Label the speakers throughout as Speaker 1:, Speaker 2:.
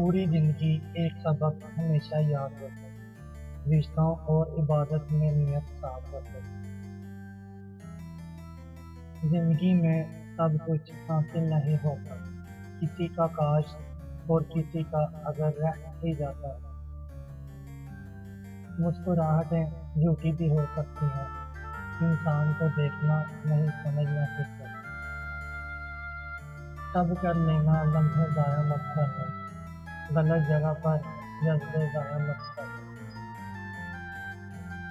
Speaker 1: पूरी जिंदगी एक सबक हमेशा याद रखो। रिश्तों और इबादत में नियत साफ रखो। जिंदगी में सब कुछ हासिल नहीं होता। किसी का काश और किसी का अगर रह ही जाता है। मुस्कुराहटें झूठी भी हो सकती हैं। इंसान को देखना नहीं समझना सीखो। सब कर लेना लम्हे जाया मत करना। गलत जगह पर जज्बे जाया मत करना।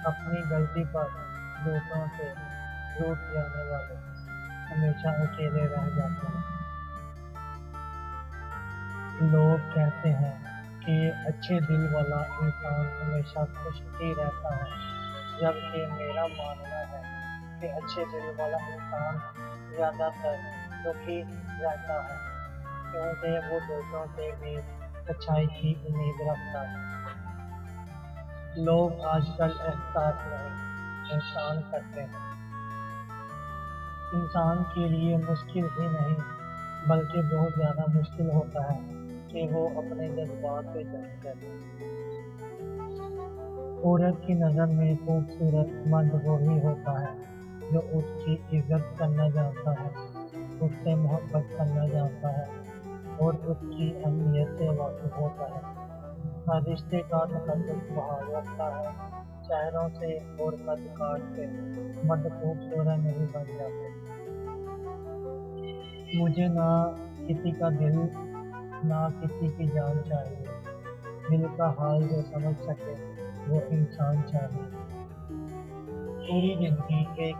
Speaker 1: अपनी गलती पर दूसरों से रूठ जाने वाले हमेशा अकेले रह जाते हैं। लोग कहते हैं कि अच्छे दिल वाला इंसान हमेशा खुश ही रहता है, जबकि मेरा मानना है कि अच्छे दिल वाला इंसान ज़्यादातर दुखी रहता है, क्योंकि वो दूसरों से भी अच्छाई की उम्मीद रखता है। लोग आजकल एहसास नहीं, एहसान करते हैं। इंसान के लिए मुश्किल ही नहीं, बल्कि बहुत ज़्यादा मुश्किल होता है कि वो अपने जज्बात पे जंग करे। औरत की नज़र में खूबसूरत मर्द वो ही होता है जो उसकी इज्जत करना जानता है, उससे मोहब्बत करना जानता है और उसकी अहमियत से वाकिफ होता है। हर रिश्ते का तकल्लुफ़ बहाल रखता है। चेहरों से और कद काट से मर्द खूबसूरत नहीं बन जाते। मुझे ना किसी का दिल ना किसी की जान चाहिए। दिल का हाल जो समझ सके वो इंसान चाहिए। पूरी जिंदगी एक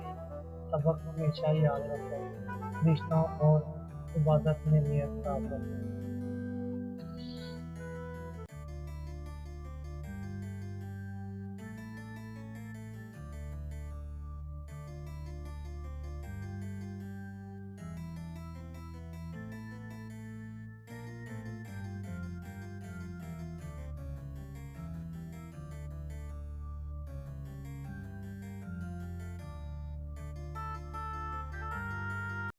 Speaker 1: सबक हमेशा याद रखो। रिश्तों और इबादत में नियत साफ रखो।